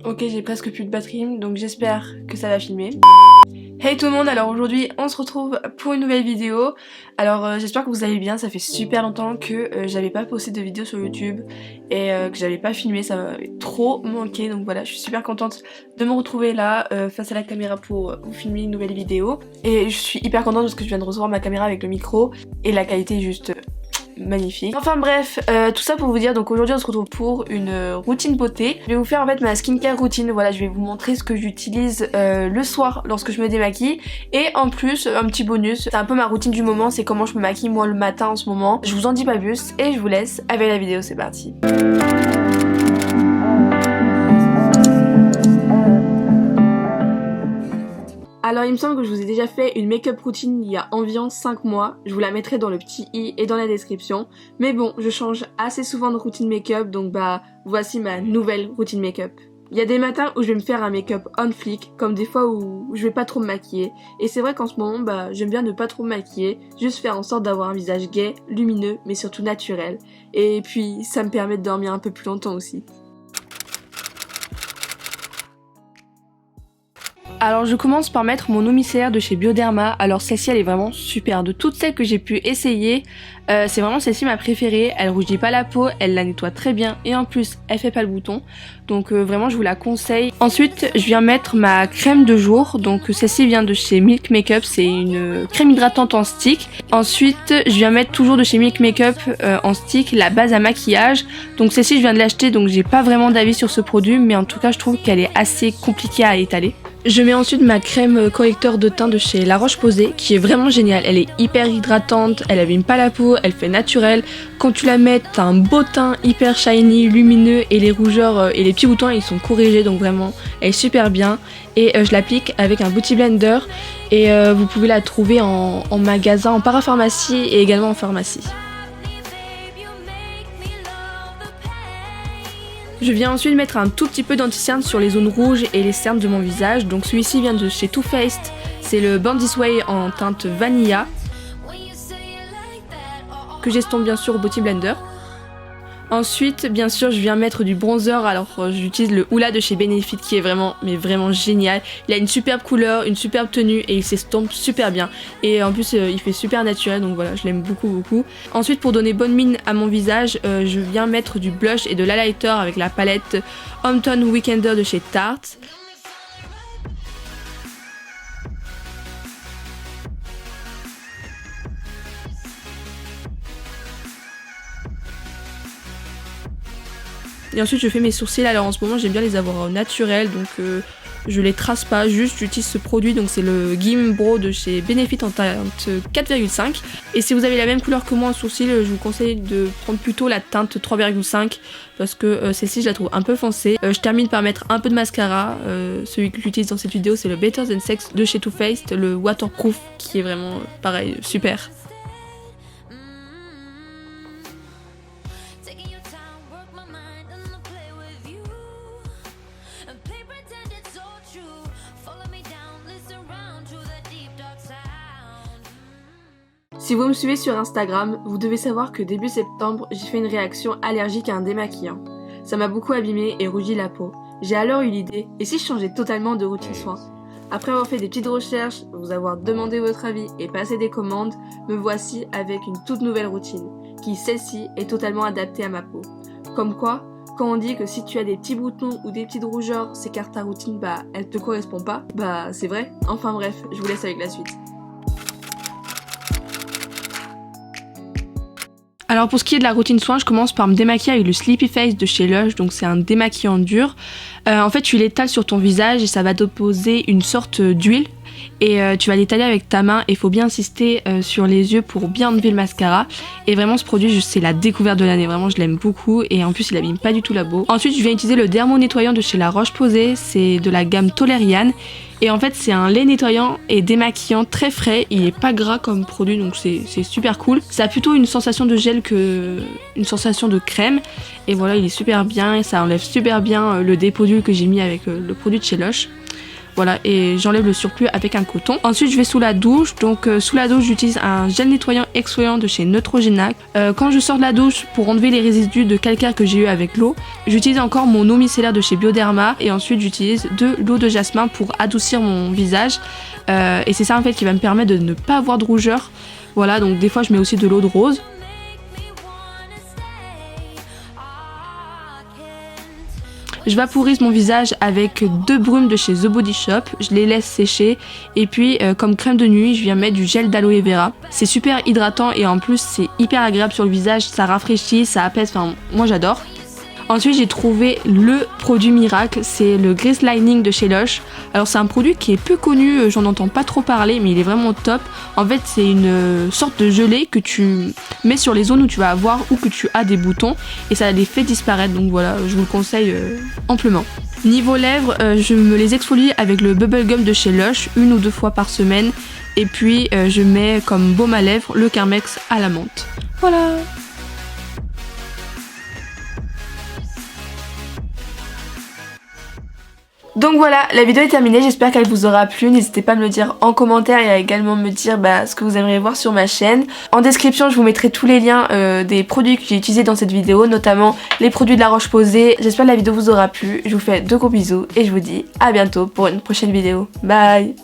Ok, j'ai presque plus de batterie, donc j'espère que ça va filmer. Hey tout le monde, alors aujourd'hui on se retrouve pour une nouvelle vidéo. Alors j'espère que vous allez bien, ça fait super longtemps que j'avais pas posté de vidéo sur YouTube et que j'avais pas filmé, ça m'avait trop manqué. Donc voilà, je suis super contente de me retrouver là face à la caméra pour vous filmer une nouvelle vidéo. Et je suis hyper contente parce que je viens de recevoir ma caméra avec le micro et la qualité est juste magnifique. Enfin bref, tout ça pour vous dire, donc aujourd'hui on se retrouve pour une routine beauté. Je vais vous faire en fait ma skincare routine, voilà, je vais vous montrer ce que j'utilise le soir lorsque je me démaquille. Et en plus, un petit bonus, c'est un peu ma routine du moment, c'est comment je me maquille moi le matin en ce moment. Je vous en dis pas plus et je vous laisse avec la vidéo, c'est parti. Alors il me semble que je vous ai déjà fait une make-up routine il y a environ 5 mois, je vous la mettrai dans le petit i et dans la description. Mais bon, je change assez souvent de routine make-up, donc bah voici ma nouvelle routine make-up. Il y a des matins où je vais me faire un make-up on fleek, comme des fois où je vais pas trop me maquiller. Et c'est vrai qu'en ce moment, bah j'aime bien ne pas trop me maquiller, juste faire en sorte d'avoir un visage gai, lumineux, mais surtout naturel. Et puis ça me permet de dormir un peu plus longtemps aussi. Alors je commence par mettre mon eau micellaire de chez Bioderma. Alors celle-ci elle est vraiment super. De toutes celles que j'ai pu essayer, c'est vraiment celle-ci ma préférée. Elle rougit pas la peau, elle la nettoie très bien et en plus elle fait pas le bouton. Donc vraiment je vous la conseille. Ensuite je viens mettre ma crème de jour. Donc celle-ci vient de chez Milk Makeup, c'est une crème hydratante en stick. Ensuite je viens mettre toujours de chez Milk Makeup en stick la base à maquillage. Donc celle-ci je viens de l'acheter, donc j'ai pas vraiment d'avis sur ce produit, mais en tout cas je trouve qu'elle est assez compliquée à étaler. Je mets ensuite ma crème correcteur de teint de chez La Roche-Posay qui est vraiment géniale, elle est hyper hydratante, elle abîme pas la peau, elle fait naturel. Quand tu la mets, t'as un beau teint hyper shiny, lumineux et les rougeurs et les petits boutons ils sont corrigés, donc vraiment elle est super bien. Et je l'applique avec un Beauty Blender et vous pouvez la trouver en magasin, en parapharmacie et également en pharmacie. Je viens ensuite mettre un tout petit peu d'anti-cerne sur les zones rouges et les cernes de mon visage. Donc celui-ci vient de chez Too Faced, c'est le Born This Way en teinte Vanilla, que j'estompe bien sûr au Beauty Blender. Ensuite, bien sûr, je viens mettre du bronzer, alors j'utilise le Hoola de chez Benefit qui est vraiment, mais vraiment génial. Il a une superbe couleur, une superbe tenue et il s'estompe super bien. Et en plus, il fait super naturel, donc voilà, je l'aime beaucoup beaucoup. Ensuite, pour donner bonne mine à mon visage, je viens mettre du blush et de l'highlighter avec la palette Hometown Weekender de chez Tarte. Et ensuite je fais mes sourcils, alors en ce moment j'aime bien les avoir naturels, donc je les trace pas, juste j'utilise ce produit, donc c'est le Gimbro de chez Benefit en teinte 4,5. Et si vous avez la même couleur que moi en sourcils, je vous conseille de prendre plutôt la teinte 3,5 parce que celle-ci je la trouve un peu foncée. Je termine par mettre un peu de mascara, celui que j'utilise dans cette vidéo c'est le Better Than Sex de chez Too Faced, le waterproof qui est vraiment pareil, super. Si vous me suivez sur Instagram, vous devez savoir que début septembre, j'ai fait une réaction allergique à un démaquillant. Ça m'a beaucoup abîmé et rougi la peau. J'ai alors eu l'idée, et si je changeais totalement de routine soin? Après avoir fait des petites recherches, vous avoir demandé votre avis et passé des commandes, me voici avec une toute nouvelle routine, qui celle-ci est totalement adaptée à ma peau. Comme quoi, quand on dit que si tu as des petits boutons ou des petites rougeurs, c'est car ta routine, bah elle te correspond pas, bah c'est vrai. Enfin bref, je vous laisse avec la suite. Alors pour ce qui est de la routine soin, je commence par me démaquiller avec le Sleepy Face de chez Lush, donc c'est un démaquillant dur. En fait tu l'étales sur ton visage et ça va déposer une sorte d'huile et tu vas l'étaler avec ta main et il faut bien insister sur les yeux pour bien enlever le mascara. Et vraiment ce produit c'est la découverte de l'année, vraiment je l'aime beaucoup et en plus il abîme pas du tout la peau. Ensuite je viens utiliser le Dermo nettoyant de chez La Roche-Posay, c'est de la gamme Toleriane. Et en fait c'est un lait nettoyant et démaquillant très frais, il est pas gras comme produit donc c'est super cool. Ça a plutôt une sensation de gel que une sensation de crème et voilà il est super bien et ça enlève super bien le dépôt d'huile que j'ai mis avec le produit de chez Lush. Voilà, et j'enlève le surplus avec un coton. Ensuite je vais sous la douche, donc sous la douche j'utilise un gel nettoyant exfoliant de chez Neutrogena. Quand je sors de la douche, pour enlever les résidus de calcaire que j'ai eu avec l'eau, j'utilise encore mon eau micellaire de chez Bioderma, et ensuite j'utilise de l'eau de jasmin pour adoucir mon visage. Et c'est ça en fait qui va me permettre de ne pas avoir de rougeur. Voilà, donc des fois je mets aussi de l'eau de rose. Je vaporise mon visage avec 2 brumes de chez The Body Shop, je les laisse sécher et puis comme crème de nuit je viens mettre du gel d'aloe vera. C'est super hydratant et en plus c'est hyper agréable sur le visage, ça rafraîchit, ça apaise, enfin moi j'adore. Ensuite j'ai trouvé le produit miracle, c'est le Grease Lining de chez Lush. Alors c'est un produit qui est peu connu, j'en entends pas trop parler mais il est vraiment top. En fait c'est une sorte de gelée que tu mets sur les zones où tu vas avoir ou que tu as des boutons et ça les fait disparaître, donc voilà, je vous le conseille amplement. Niveau lèvres, je me les exfolie avec le Bubble Gum de chez Lush 1 ou 2 fois par semaine et puis je mets comme baume à lèvres le Carmex à la menthe. Voilà. Donc voilà, la vidéo est terminée, j'espère qu'elle vous aura plu, n'hésitez pas à me le dire en commentaire et à également me dire ce que vous aimeriez voir sur ma chaîne. En description je vous mettrai tous les liens des produits que j'ai utilisés dans cette vidéo, notamment les produits de La Roche-Posay. J'espère que la vidéo vous aura plu, je vous fais de gros bisous et je vous dis à bientôt pour une prochaine vidéo. Bye.